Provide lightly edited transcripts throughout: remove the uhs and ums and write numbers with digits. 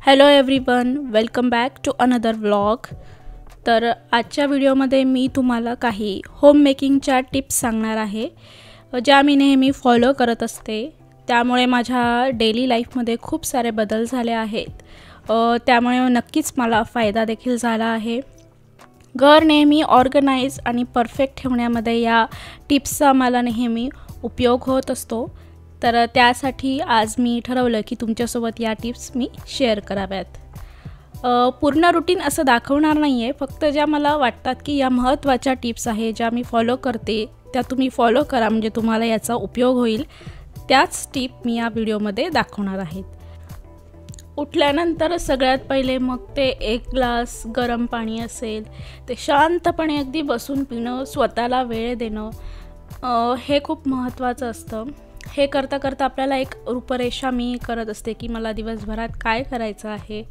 Hello everyone, welcome back to another vlog. तर आजच्या व्हिडिओमध्ये मी तुम्हाला काही होम मेकिंगच्या टिप्स सांगणार आहे, ज्या मी नेहमी फॉलो करत असते। त्यामुळे माझ्या डेली लाईफमध्ये खूप सारे बदल झाले आहेत। त्यामुळे नक्कीच मला फायदा देखील झाला आहे। घर नेहमी ऑर्गनाइज आणि परफेक्ट ठेवण्यामध्ये या टिप्सचा मला नेहमी उपयोग होत असतो। तर त्यासाठी आज मी ठरवलं की तुमच्यासोबत या टिप्स मी शेअर कराव्यात। पूर्ण रुटीन असं दाखवणार नाही आहे, फक्त ज्या मला वाटतात की या महत्त्वाच्या टिप्स आहे, ज्या मी फॉलो करते त्या तुम्ही फॉलो करा, म्हणजे तुम्हाला याचा उपयोग होईल। त्याच टिप मी या व्हिडिओमध्ये दाखवणार आहे। उठल्यानंतर सगळ्यात पहिले मग ते एक ग्लास गरम पाणी असेल ते शांतपणे अगदी बसून पिणं, स्वतःला वेळ देणं, हे खूप महत्त्वाचं असतं। हे करता करता आपल्याला एक रूपरेषा मी करत असते की मला दिवसभरात काय करायचं आहे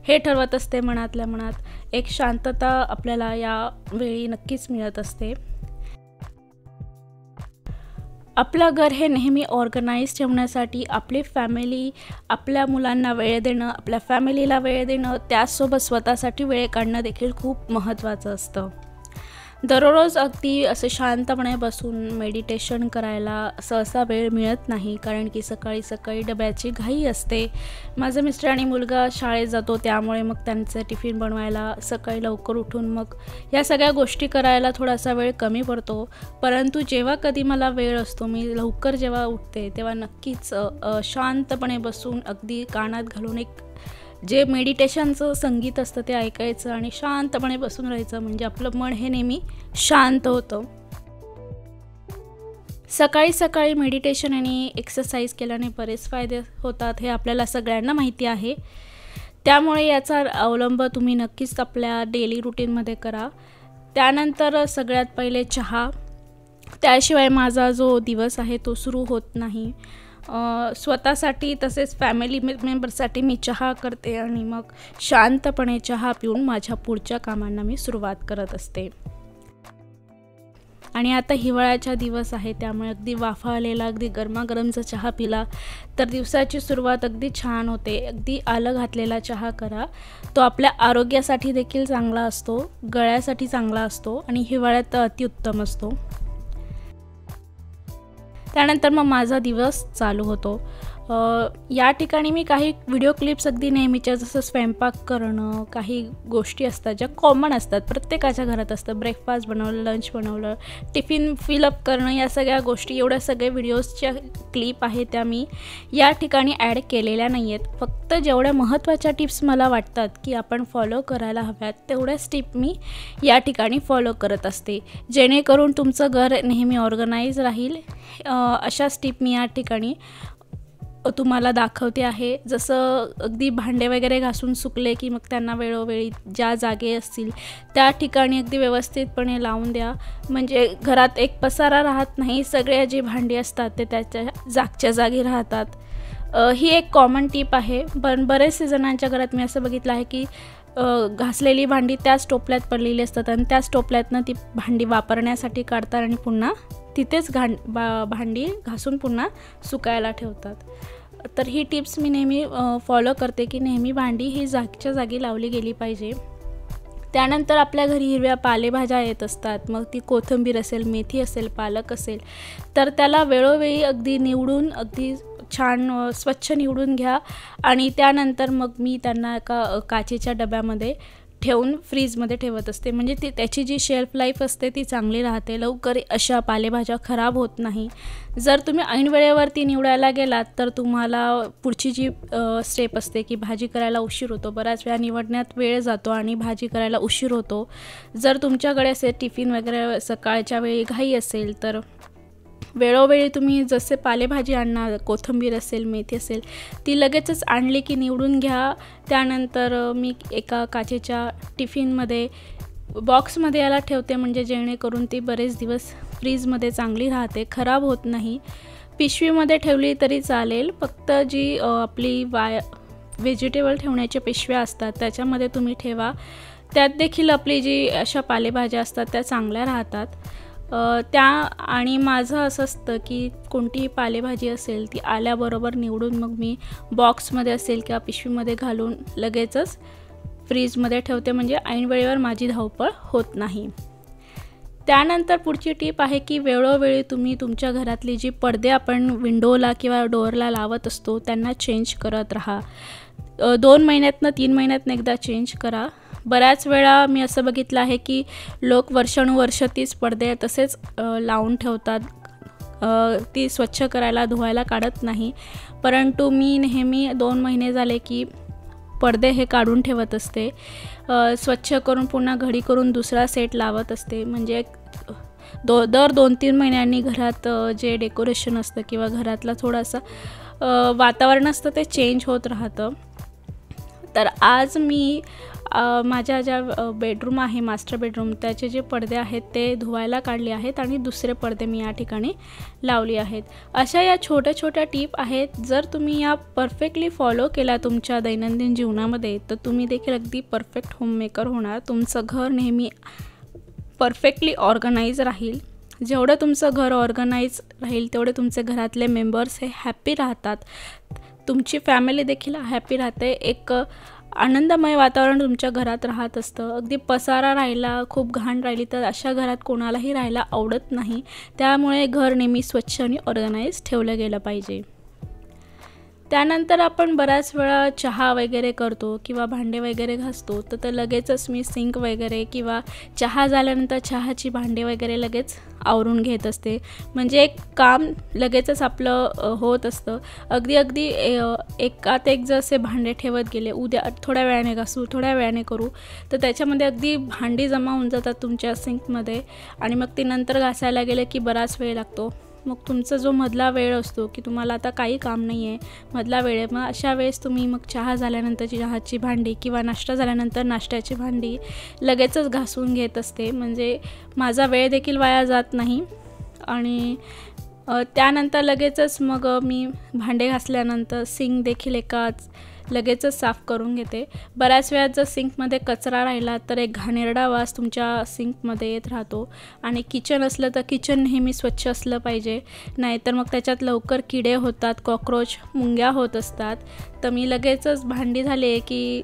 हे ठरवत असते मनातल्या मनात। एक शांतता आपल्याला या वेळी नक्कीच मिळत असते। आपलं घर हे नेहमी ऑर्गनाइज ठेवण्यासाठी आपली फॅमिली, आपल्या मुलांना वेळ देणं, आपल्या फॅमिलीला वेळ देणं, त्यासोबत स्वतःसाठी वेळ काढणं देखील खूप महत्त्वाचं असतं। दररोज अगदी असं शांतपणे बसून मेडिटेशन करायला सहसा वेळ मिळत नाही, कारण की सकाळी सकाळी डब्याची घाई असते। माझे मिस्टर आणि मुलगा शाळेत जातो, त्यामुळे मग त्यांचे टिफिन बनवायला सकाळी लवकर उठून मग या सगळ्या गोष्टी करायला थोडासा वेळ कमी पडतो। परंतु जेव्हा कधी मला वेळ असतो, मी लवकर जेव्हा उठते तेव्हा नक्कीच शांतपणे बसून अगदी कानात घालून एक जे मेडिटेशनचं संगीत असतं ते ऐकायचं आणि शांतपणे बसून राहायचं, म्हणजे आपलं मन हे नेहमी शांत होतं। सकाळी सकाळी मेडिटेशन आणि एक्सरसाइज केल्याने बरेच फायदे होतात, हे आपल्याला सगळ्यांना माहिती आहे। त्यामुळे याचा अवलंब तुम्ही नक्कीच आपल्या डेली रुटीनमध्ये करा। त्यानंतर सगळ्यात पहिले चहा, त्याशिवाय माझा जो दिवस आहे तो सुरू होत नाही। स्वतःसाठी तसेच फॅमिली मेंबरसाठी मी चहा करते आणि मग शांतपणे चहा पिऊन माझ्या पुढच्या कामांना मी सुरुवात करत असते। आणि आता हिवाळ्याचा दिवस आहे, त्यामुळे अगदी वाफाळलेला अगदी गरमागरमचा चहा पिला तर दिवसाची सुरुवात अगदी छान होते। अगदी आलं घातलेला चहा करा, तो आपल्या आरोग्यासाठी देखील चांगला असतो, गळ्यासाठी चांगला असतो आणि हिवाळ्यात अतिउत्तम असतो। त्यानंतर मग माझा दिवस चालू होतो। या ठिकाणी मी काही व्हिडिओ क्लिप्स अगदी नेहमीच्या, जसं स्वयंपाक करणं, काही गोष्टी असतात ज्या कॉमन असतात, प्रत्येकाच्या घरात असतं। ब्रेकफास्ट बनवलं, लंच बनवलं, टिफिन फिलअप करणं, या सगळ्या गोष्टी, एवढ्या सगळ्या व्हिडिओजच्या क्लिप आहेत त्या मी या ठिकाणी ॲड केलेल्या नाही आहेत। फक्त जेवढ्या महत्त्वाच्या टिप्स मला वाटतात की आपण फॉलो करायला हव्यात तेवढ्याच टिप मी या ठिकाणी फॉलो करत असते, जेणेकरून तुमचं घर नेहमी ऑर्गनाइज राहील। अशाच टिप मी या ठिकाणी तुम्हाला दाखवते आहे। जसं अगदी भांडे वगैरे घासून सुकले की मग त्यांना वेळोवेळी ज्या जागे असतील त्या ठिकाणी अगदी व्यवस्थितपणे लावून द्या, म्हणजे घरात एक पसारा राहत नाही, सगळ्या जी भांडी असतात ते त्याच्या जागच्या जागी राहतात। ही एक कॉमन टिप आहे, पण बरेचसे जणांच्या घरात मी असं बघितलं आहे की घासलेली भांडी त्याच टोपल्यात पडलेली असतात आणि त्याच टोपल्यातनं ती भांडी वापरण्यासाठी काढतात आणि पुन्हा तिथेच भांडी घासून पुन्हा सुकायला ठेवतात। तर ही टिप्स मी नेहमी फॉलो करते की नेहमी भांडी ही जागच्या जागी लावली गेली पाहिजे। त्यानंतर आपल्या घरी हिरव्या पालेभाज्या येत असतात, मग ती कोथिंबीर असेल, मेथी असेल, पालक असेल, तर त्याला वेळोवेळी अगदी निवडून, अगदी छान स्वच्छ निवडून घ्या आणि त्यानंतर मग मी त्यांना एका काचेच्या डब्यामध्ये ठेवून फ्रीजमध्ये ठेवत असते, म्हणजे त्याची जी शेल्फ लाईफ असते ती चांगली राहते, लवकर अशा पालेभाज्या खराब होत नाही। जर तुम्ही ऐन वेळेवरती निवडायला गेलात तर तुम्हाला पुढची जी स्टेप असते की भाजी करायला उशीर होतो, बऱ्याच वेळा निवडण्यात वेळ जातो आणि भाजी करायला उशीर होतो। जर तुमच्याकडे असे टिफिन वगैरे सकाळच्या वेळी घाई असेल तर वेळोवेळी तुम्ही जसे पालेभाजी आणणार, कोथिंबीर असेल, मेथी असेल, ती लगेचच आणली की निवडून घ्या। त्यानंतर मी एका काचेच्या टिफिनमध्ये बॉक्समध्ये याला ठेवते, म्हणजे जेणेकरून ती बरेच दिवस फ्रीजमध्ये चांगली राहते, खराब होत नाही। पिशवीमध्ये ठेवली तरी चालेल, फक्त जी आपली व्हेजिटेबल ठेवण्याच्या पिशव्या असतात त्याच्यामध्ये तुम्ही ठेवा, त्यात देखील आपली जी अशा पालेभाज्या असतात त्या चांगल्या राहतात। त्या आणि माझं असं असतं की कोणतीही पालेभाजी असेल ती आल्याबरोबर निवडून मग मी बॉक्समध्ये असेल किंवा पिशवीमध्ये घालून लगेचच फ्रीजमध्ये ठेवते, म्हणजे ऐन वेळेवर माझी धावपळ होत नाही. त्यानंतर पुढची टीप आहे की वेळोवेळी तुम्ही तुमच्या घरातली जी पडदे आपण विंडोला किंवा डोअरला लावत असतो त्यांना चेंज करत राहा. 2 महिन्यातनं 3 महिन्यातनं एकदा चेंज करा. बऱ्याच वेळा मी असं बघितलं आहे की लोक वर्षानुवर्ष तीच पडदे तसेच लावून ठेवतात, ती स्वच्छ करायला धुवायला काढत नाही. परंतु मी नेहमी 2 महिने झाले की पडदे हे काढून ठेवत असते, स्वच्छ करून पुन्हा घडी करून दुसरा सेट लावत असते. म्हणजे दर 2-3 महिन्यांनी घरात जे डेकोरेशन असतं किंवा घरातला थोडासा वातावरण असतं ते चेंज होत राहतं. तर आज मी माझ्या ज्या बेडरूम आहे मास्टर बेडरूम त्याचे जे पडदे आहेत ते धुवायला काढले आहेत आणि दुसरे पडदे मी या ठिकाणी लावली आहेत. अशा या छोट्या छोट्या टीप आहेत. जर तुम्ही या परफेक्टली फॉलो केल्या तुमच्या दैनंदिन जीवनामध्ये तर तुम्ही देखील अगदी परफेक्ट होममेकर होणार. तुमचं घर नेहमी परफेक्टली ऑर्गनाईज राहील. जेवढं तुमचं घर ऑर्गनाईज राहील तेवढे तुमचे घरातले मेंबर्स हे हॅप्पी राहतात, तुमची फॅमिली देखील हॅप्पी राहते. एक आनंदमय वातावरण तुमच्या घरात राहत असतं. अगदी पसारा राहिला, खूप घाण राहिली तर अशा घरात कोणालाही राहायला आवडत नाही. त्यामुळे घर नेहमी स्वच्छ आणि ऑर्गनाईज ठेवलं गेलं पाहिजे. त्यानंतर आपण बऱ्याच वेळा चहा वगैरे करतो किंवा भांडे वगैरे घासतो तर लगेचच मी सिंक वगैरे किंवा चहा झाल्यानंतर चहाची भांडे वगैरे लगेच आवरून घेत असते. म्हणजे एक काम लगेचच आपलं होत असतं. अगदी एकात एक जर असे भांडे ठेवत गेले, उद्या थोड्या वेळाने घासू, थोड्या वेळाने करू, तर त्याच्यामध्ये अगदी भांडी जमा होऊन जातात तुमच्या सिंकमध्ये आणि मग ती नंतर घासायला गेले की बराच वेळ लागतो. मग तुमचा जो मधला वेळ असतो की तुम्हाला आता काही काम नाही आहे, मधला वेळ आहे, मग अशा वेळेस तुम्ही मग चहा झाल्यानंतरची चहाची भांडी किंवा नाश्ता झाल्यानंतर नाश्त्याची भांडी लगेचच घासून घेत असते. म्हणजे माझा वेळ देखील वाया जात नाही आणि त्यानंतर लगेचच मग मी भांडे घासल्यानंतर सिंक देखील लगेचच साफ करून घेते. बऱ्याच वेळा जर सिंकमध्ये कचरा राहिला तर एक घाणेरडा वास तुमच्या सिंकमध्ये येत राहतो आणि किचन असलं तर किचन नेहमी स्वच्छ असलं पाहिजे, नाहीतर मग त्याच्यात लवकर किडे होतात, कॉक्रोच, मुंग्या होत असतात. तर मी लगेचच भांडी झाली की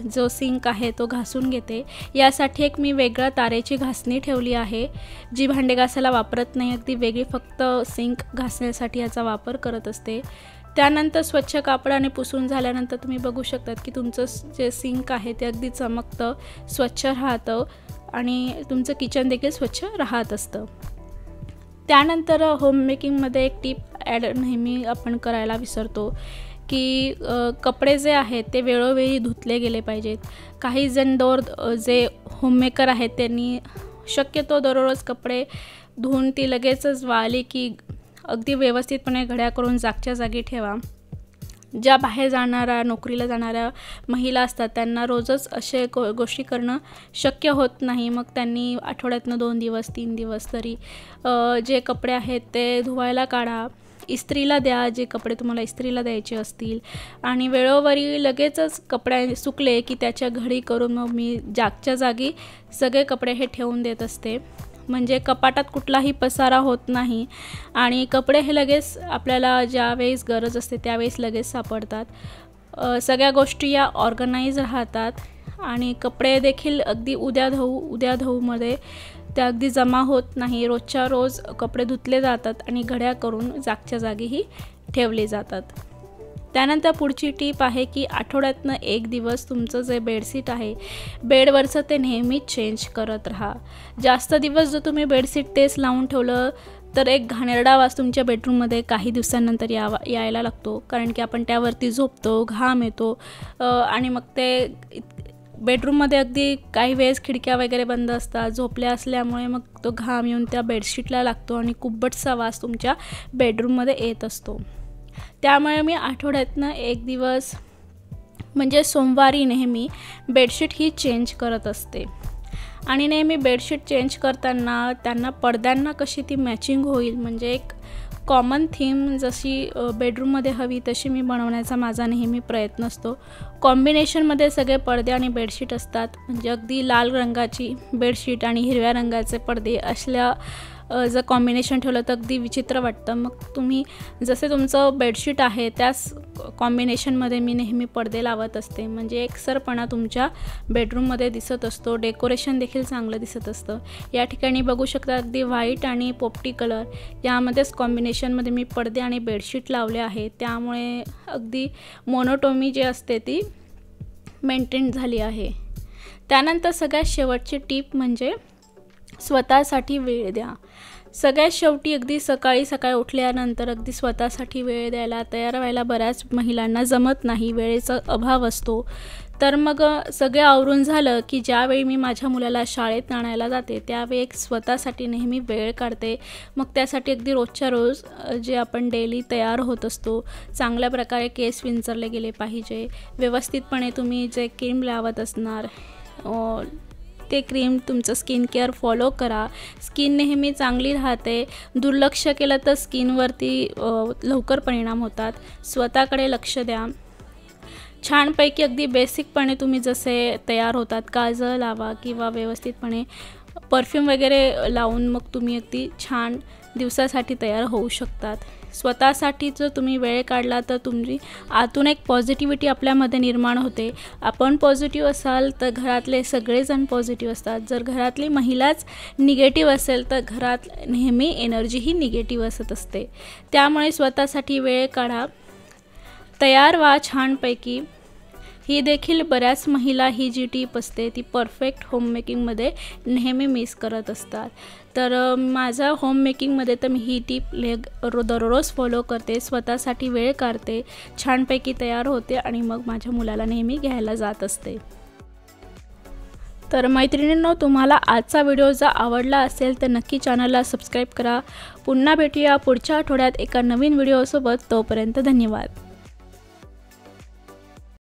जो सिंक आहे तो घासून घेते. यासाठी एक मी वेगळ्या तारेची घासणी ठेवली आहे, जी भांडे घासायला वापरत नाही, अगदी वेगळी फक्त सिंक घासण्यासाठी याचा वापर करत असते. त्यानंतर स्वच्छ कापडाने पुसून झाल्यानंतर तुम्ही बघू शकतात की तुमचं जे सिंक आहे ते अगदी चमकतं, स्वच्छ राहतं आणि तुमचं किचन देखील स्वच्छ राहत असतं. त्यानंतर होममेकिंगमध्ये एक टीप ॲड नेहमी आपण करायला विसरतो की कपडे जे आहेत ते वेळोवेळी धुतले गेले पाहिजेत. काही जण जे होममेकर आहेत त्यांनी शक्यतो दररोज कपडे धुवून ती लगेचच वाळली की अगदी व्यवस्थितपणे घड्या करून जागच्या जागी ठेवा. ज्या बाहेर जाणाऱ्या नोकरीला जाणाऱ्या महिला असतात त्यांना रोजच असे गोष्टी करणं शक्य होत नाही. मग त्यांनी आठवड्यातनं 2 दिवस 3 दिवस तरी जे कपडे आहेत ते धुवायला काढा, इस्त्रीला द्या जे कपडे तुम्हाला इस्त्रीला द्यायचे असतील आणि वेळोवेळी लगेचच कपडे सुकले की त्याच्या घडी करून मग मी जागच्या जागी सगळे कपडे हे ठेवून देत असते. म्हणजे कपाटात कुठलाही पसारा होत नाही आणि कपडे हे लगेच आपल्याला ज्यावेळेस गरज असते त्यावेळेस लगेच सापडतात. सगळ्या गोष्टी या ऑर्गनाईज राहतात आणि कपडे देखील अगदी उद्या धुवूमध्ये ते अगदी जमा होत नाही. रोजच्या रोज कपडे धुतले जातात आणि घड्या करून जागच्या जागीही ठेवले जातात. त्यानंतर पुढची टीप आहे की आठवड्यातनं 1 दिवस तुमचं जे बेडशीट आहे बेडवरचं ते नेहमीच चेंज करत राहा. जास्त दिवस जर तुम्ही बेडशीट तेच लावून ठेवलं तर एक घाणेरडा वास तुमच्या बेडरूममध्ये काही दिवसांनंतर यायला लागतो, कारण की आपण त्यावरती झोपतो, घाम येतो आणि मग ते बेडरूममध्ये अगदी काही वेळेस खिडक्या वगैरे बंद असतात, झोपल्या असल्यामुळे मग तो घाम येऊन त्या बेडशीटला लागतो आणि कुब्बटचा वास तुमच्या बेडरूममध्ये येत असतो. त्यामुळे मी आठवड्यातनं 1 दिवस म्हणजे सोमवारी नेहमी बेडशीट ही चेंज करत असते आणि नेहमी बेडशीट चेंज करताना त्यांना पडद्यांना कशी ती मॅचिंग होईल, म्हणजे एक कॉमन थीम जशी बेडरूममध्ये हवी तशी मी बनवण्याचा माझा नेहमी प्रयत्न असतो. कॉम्बिनेशनमध्ये सगळे पडदे आणि बेडशीट असतात, म्हणजे अगदी लाल रंगाची बेडशीट आणि हिरव्या रंगाचे पडदे असल्या जर कॉम्बिनेशन ठेवलं तर अगदी विचित्र वाटतं. मग तुम्ही जसे तुमचं बेडशीट आहे त्याच कॉम्बिनेशनमध्ये मी नेहमी पडदे लावत असते, म्हणजे एकसरपणा तुमच्या बेडरूममध्ये दिसत असतो, डेकोरेशन देखील चांगलं दिसत असतं. या ठिकाणी बघू शकता अगदी व्हाईट आणि पोपटी कलर यामध्येच कॉम्बिनेशनमध्ये मी पडदे आणि बेडशीट लावले आहे, त्यामुळे अगदी मोनोटोमी जी असते ती मेंटेन झाली आहे. त्यानंतर सगळ्यात शेवटची टिप म्हणजे स्वतःसाठी वेळ द्या. सगळ्यात शेवटी अगदी सकाळी उठल्यानंतर अगदी स्वतःसाठी वेळ द्यायला तयार व्हायला बऱ्याच महिलांना जमत नाही, वेळेचा अभाव असतो. तर मग सगळे आवरून झालं की ज्यावेळी मी माझ्या मुलाला शाळेत आणायला जाते त्यावेळी एक स्वतःसाठी नेहमी वेळ काढते. मग त्यासाठी अगदी रोजच्या रोज जे आपण डेली तयार होत असतो, चांगल्या प्रकारे केस विंचरले गेले पाहिजे, व्यवस्थितपणे तुम्ही जे क्रीम लावत असणार ते क्रीम तुमचं स्किन केअर फॉलो करा. स्किन नेहमी चांगली राहते. दुर्लक्ष केलं तर स्किनवरती लवकर परिणाम होतात. स्वतःकडे लक्ष द्या. छानपैकी अगदी बेसिकपणे तुम्ही जसे तयार होतात, काजळ लावा किंवा व्यवस्थितपणे परफ्यूम वगैरे लावून मग तुम्ही अगदी छान दिवसासाठी तयार होऊ शकतात. स्वतःसाठी जर तुम्ही वेळ काढला तर तुमची आतून एक पॉझिटिव्हिटी आपल्यामध्ये निर्माण होते. आपण पॉझिटिव्ह असाल तर घरातले सगळेजण पॉझिटिव्ह असतात. जर घरातली महिलाच निगेटिव्ह असेल तर घरात नेहमी एनर्जीही निगेटिव्ह असत असते. त्यामुळे स्वतःसाठी वेळ काढा, तयार व्हा छानपैकी. ही देखील बऱ्याच महिला ही जी टीप असते ती परफेक्ट होममेकिंगमध्ये नेहमी मिस करत असतात. तर माझा होममेकिंगमध्ये तर मी ही टीप दररोज फॉलो करते. स्वतःसाठी वेळ काढते, छानपैकी तयार होते आणि मग माझ्या मुलाला नेहमी घ्यायला जात असते. तर मैत्रिणींनो, तुम्हाला आजचा व्हिडिओ जर आवडला असेल तर नक्की चॅनलला सबस्क्राईब करा. पुन्हा भेटूया पुढच्या आठवड्यात एका नवीन व्हिडिओसोबत. तोपर्यंत धन्यवाद.